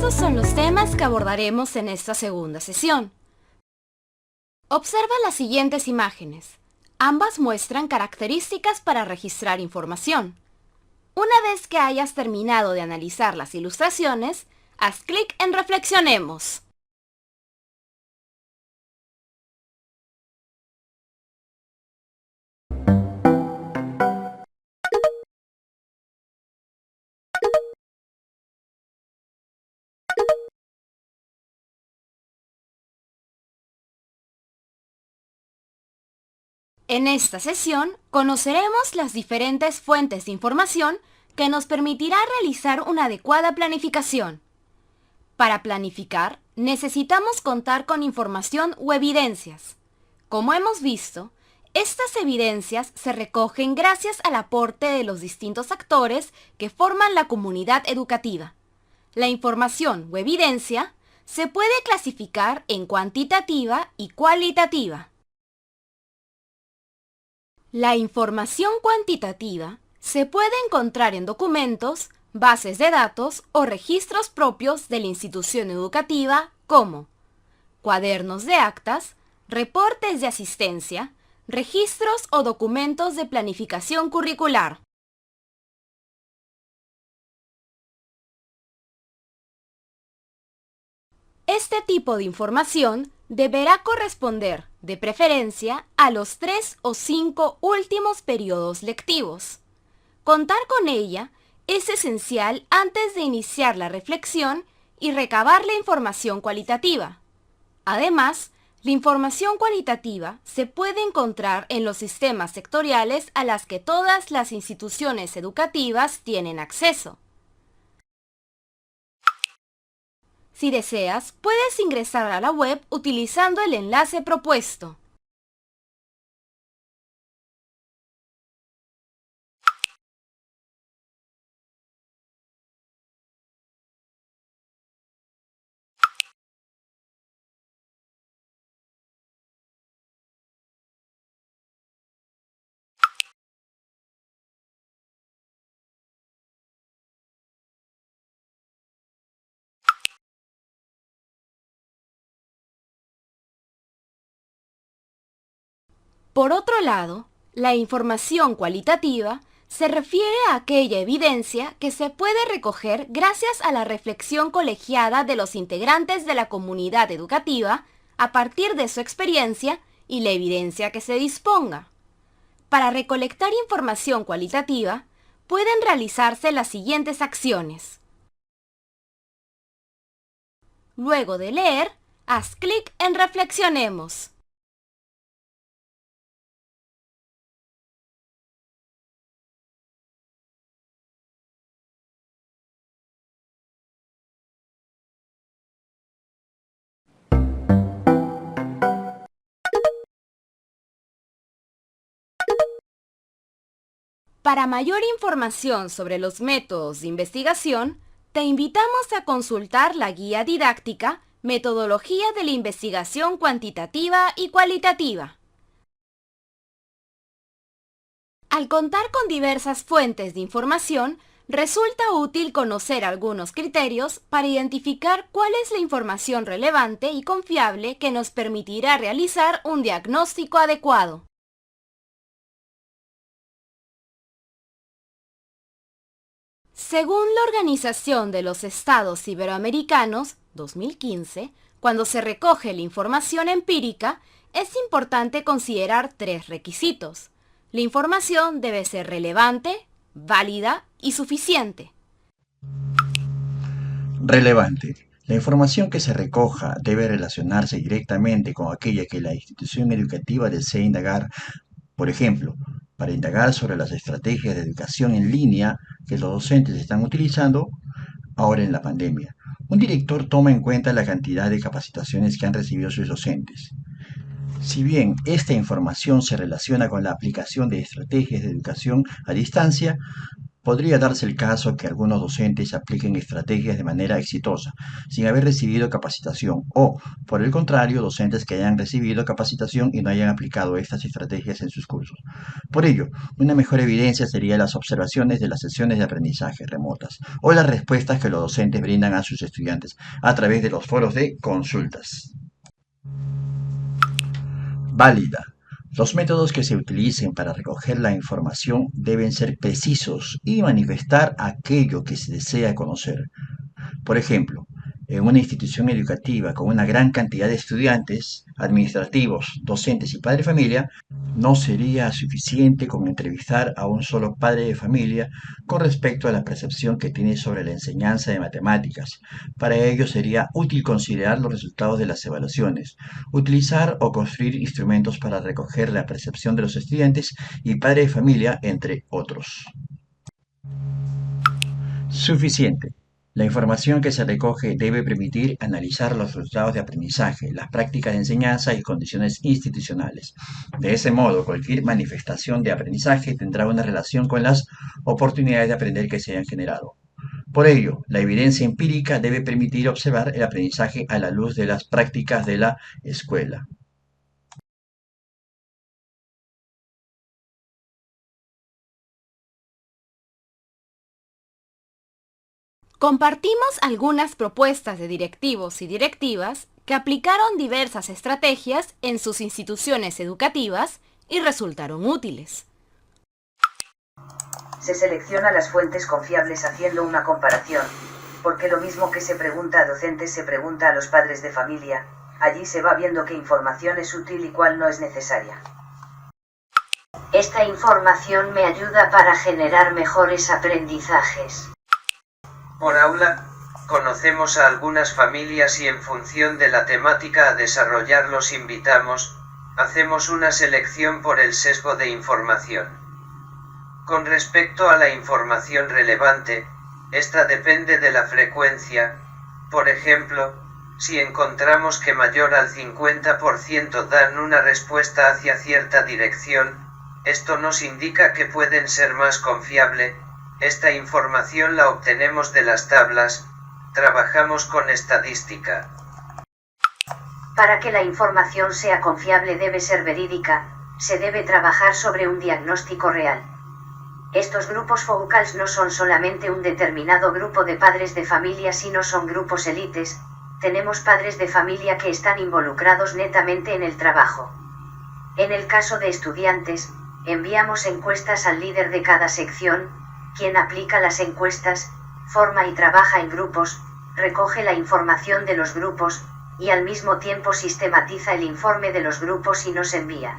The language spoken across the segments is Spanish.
Esos son los temas que abordaremos en esta segunda sesión. Observa las siguientes imágenes. Ambas muestran características para registrar información. Una vez que hayas terminado de analizar las ilustraciones, haz clic en Reflexionemos. En esta sesión, conoceremos las diferentes fuentes de información que nos permitirá realizar una adecuada planificación. Para planificar, necesitamos contar con información o evidencias. Como hemos visto, estas evidencias se recogen gracias al aporte de los distintos actores que forman la comunidad educativa. La información o evidencia se puede clasificar en cuantitativa y cualitativa. La información cuantitativa se puede encontrar en documentos, bases de datos o registros propios de la institución educativa como cuadernos de actas, reportes de asistencia, registros o documentos de planificación curricular. Este tipo de información deberá corresponder, de preferencia, a los 3 o 5 últimos periodos lectivos. Contar con ella es esencial antes de iniciar la reflexión y recabar la información cualitativa. Además, la información cualitativa se puede encontrar en los sistemas sectoriales a las que todas las instituciones educativas tienen acceso. Si deseas, puedes ingresar a la web utilizando el enlace propuesto. Por otro lado, la información cualitativa se refiere a aquella evidencia que se puede recoger gracias a la reflexión colegiada de los integrantes de la comunidad educativa a partir de su experiencia y la evidencia que se disponga. Para recolectar información cualitativa, pueden realizarse las siguientes acciones. Luego de leer, haz clic en Reflexionemos. Para mayor información sobre los métodos de investigación, te invitamos a consultar la guía didáctica Metodología de la Investigación Cuantitativa y Cualitativa. Al contar con diversas fuentes de información, resulta útil conocer algunos criterios para identificar cuál es la información relevante y confiable que nos permitirá realizar un diagnóstico adecuado. Según la Organización de los Estados Iberoamericanos, 2015, cuando se recoge la información empírica, es importante considerar 3 requisitos. La información debe ser relevante, válida y suficiente. Relevante. La información que se recoja debe relacionarse directamente con aquella que la institución educativa desea indagar. Por ejemplo, para indagar sobre las estrategias de educación en línea que los docentes están utilizando ahora en la pandemia. Un director toma en cuenta la cantidad de capacitaciones que han recibido sus docentes. Si bien esta información se relaciona con la aplicación de estrategias de educación a distancia, Podría darse el caso que algunos docentes apliquen estrategias de manera exitosa, sin haber recibido capacitación, o, por el contrario, docentes que hayan recibido capacitación y no hayan aplicado estas estrategias en sus cursos. Por ello, una mejor evidencia sería las observaciones de las sesiones de aprendizaje remotas o las respuestas que los docentes brindan a sus estudiantes a través de los foros de consultas. Válida. Los métodos que se utilicen para recoger la información deben ser precisos y manifestar aquello que se desea conocer. Por ejemplo, en una institución educativa con una gran cantidad de estudiantes, administrativos, docentes y padres de familia, no sería suficiente con entrevistar a un solo padre de familia con respecto a la percepción que tiene sobre la enseñanza de matemáticas. Para ello sería útil considerar los resultados de las evaluaciones, utilizar o construir instrumentos para recoger la percepción de los estudiantes y padres de familia, entre otros. Suficiente. La información que se recoge debe permitir analizar los resultados de aprendizaje, las prácticas de enseñanza y condiciones institucionales. De ese modo, cualquier manifestación de aprendizaje tendrá una relación con las oportunidades de aprender que se hayan generado. Por ello, la evidencia empírica debe permitir observar el aprendizaje a la luz de las prácticas de la escuela. Compartimos algunas propuestas de directivos y directivas que aplicaron diversas estrategias en sus instituciones educativas y resultaron útiles. Se selecciona las fuentes confiables haciendo una comparación, porque lo mismo que se pregunta a docentes se pregunta a los padres de familia, allí se va viendo qué información es útil y cuál no es necesaria. Esta información me ayuda para generar mejores aprendizajes. Por aula, conocemos a algunas familias y en función de la temática a desarrollar los invitamos, hacemos una selección por el sesgo de información. Con respecto a la información relevante, esta depende de la frecuencia. Por ejemplo, si encontramos que mayor al 50% dan una respuesta hacia cierta dirección, esto nos indica que pueden ser más confiable. Esta información la obtenemos de las tablas, trabajamos con estadística. Para que la información sea confiable debe ser verídica, se debe trabajar sobre un diagnóstico real. Estos grupos focales no son solamente un determinado grupo de padres de familia, sino son grupos élites. Tenemos padres de familia que están involucrados netamente en el trabajo. En el caso de estudiantes, enviamos encuestas al líder de cada sección, quien aplica las encuestas, forma y trabaja en grupos, recoge la información de los grupos, y al mismo tiempo sistematiza el informe de los grupos y nos envía.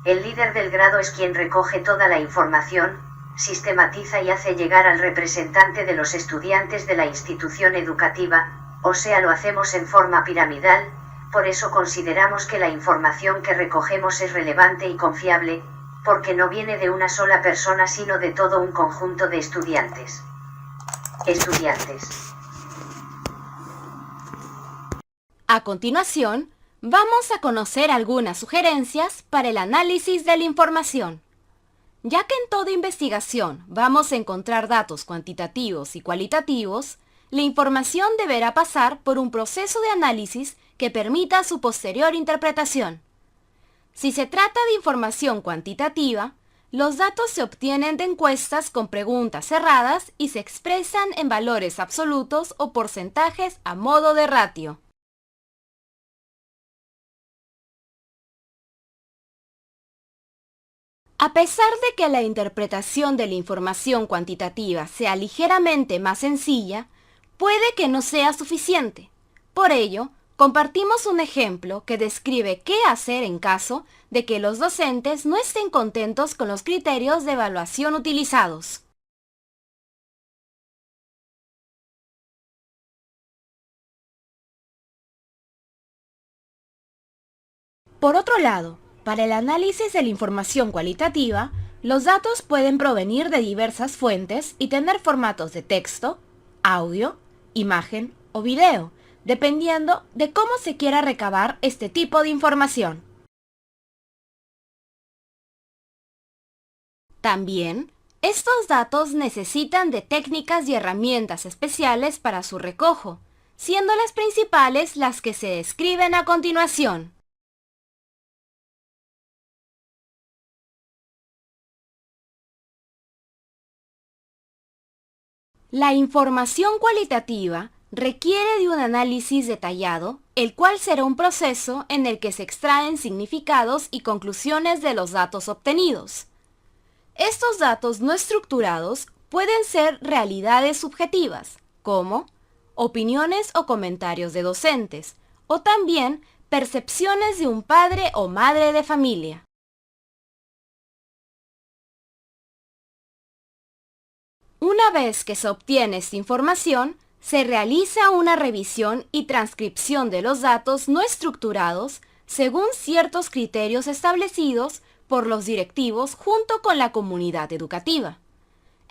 El líder del grado es quien recoge toda la información, sistematiza y hace llegar al representante de los estudiantes de la institución educativa, o sea, lo hacemos en forma piramidal. Por eso consideramos que la información que recogemos es relevante y confiable, porque no viene de una sola persona sino de todo un conjunto de estudiantes. A continuación, vamos a conocer algunas sugerencias para el análisis de la información. Ya que en toda investigación vamos a encontrar datos cuantitativos y cualitativos, la información deberá pasar por un proceso de análisis que permita su posterior interpretación. Si se trata de información cuantitativa, los datos se obtienen de encuestas con preguntas cerradas y se expresan en valores absolutos o porcentajes a modo de ratio. A pesar de que la interpretación de la información cuantitativa sea ligeramente más sencilla, puede que no sea suficiente. Por ello, compartimos un ejemplo que describe qué hacer en caso de que los docentes no estén contentos con los criterios de evaluación utilizados. Por otro lado, para el análisis de la información cualitativa, los datos pueden provenir de diversas fuentes y tener formatos de texto, audio, imagen o video, dependiendo de cómo se quiera recabar este tipo de información. También, Estos datos necesitan de técnicas y herramientas especiales para su recojo, siendo las principales las que se describen a continuación. La información cualitativa requiere de un análisis detallado, el cual será un proceso en el que se extraen significados y conclusiones de los datos obtenidos. Estos datos no estructurados pueden ser realidades subjetivas, como opiniones o comentarios de docentes, o también percepciones de un padre o madre de familia. Una vez que se obtiene esta información, se realiza una revisión y transcripción de los datos no estructurados según ciertos criterios establecidos por los directivos junto con la comunidad educativa.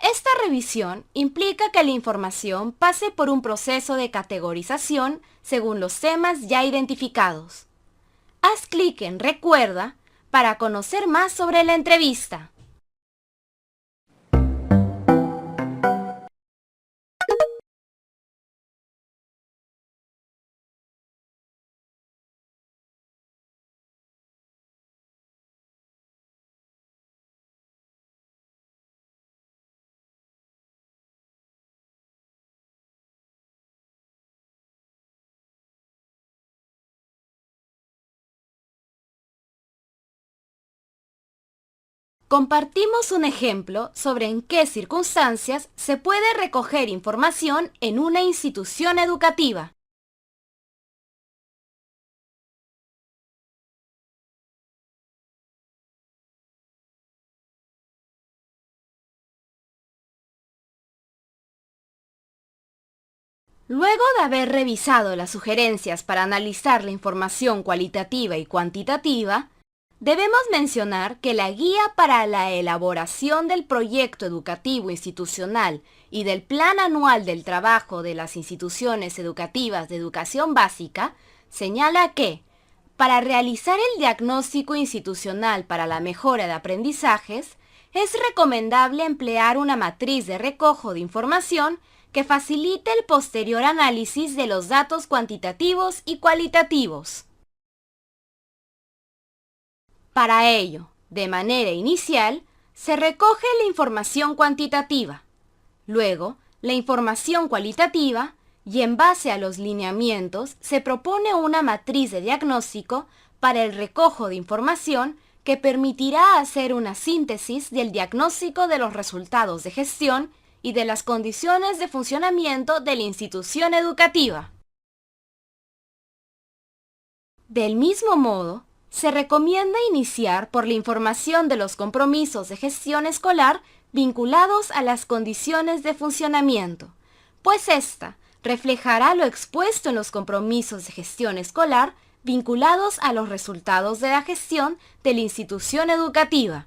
Esta revisión implica que la información pase por un proceso de categorización según los temas ya identificados. Haz clic en Recuerda para conocer más sobre la entrevista. Compartimos un ejemplo sobre en qué circunstancias se puede recoger información en una institución educativa. Luego de haber revisado las sugerencias para analizar la información cualitativa y cuantitativa, debemos mencionar que la guía para la elaboración del proyecto educativo institucional y del plan anual del trabajo de las instituciones educativas de educación básica señala que, para realizar el diagnóstico institucional para la mejora de aprendizajes, es recomendable emplear una matriz de recojo de información que facilite el posterior análisis de los datos cuantitativos y cualitativos. Para ello, de manera inicial, se recoge la información cuantitativa, luego la información cualitativa y en base a los lineamientos se propone una matriz de diagnóstico para el recojo de información que permitirá hacer una síntesis del diagnóstico de los resultados de gestión y de las condiciones de funcionamiento de la institución educativa. Del mismo modo, se recomienda iniciar por la información de los compromisos de gestión escolar vinculados a las condiciones de funcionamiento, pues ésta reflejará lo expuesto en los compromisos de gestión escolar vinculados a los resultados de la gestión de la institución educativa.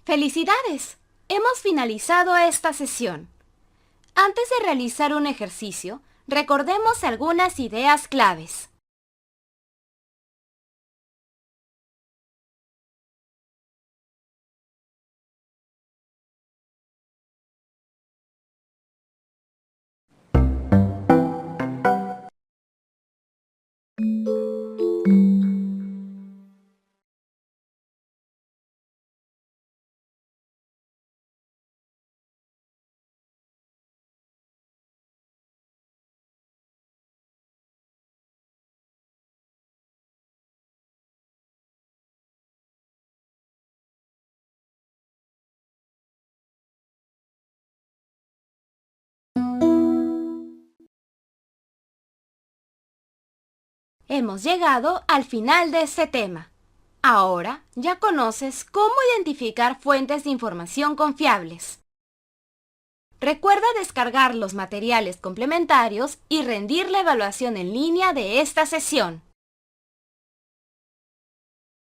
¡Felicidades! Hemos finalizado esta sesión. Antes de realizar un ejercicio, recordemos algunas ideas claves. Hemos llegado al final de este tema. Ahora ya conoces cómo identificar fuentes de información confiables. Recuerda descargar los materiales complementarios y rendir la evaluación en línea de esta sesión.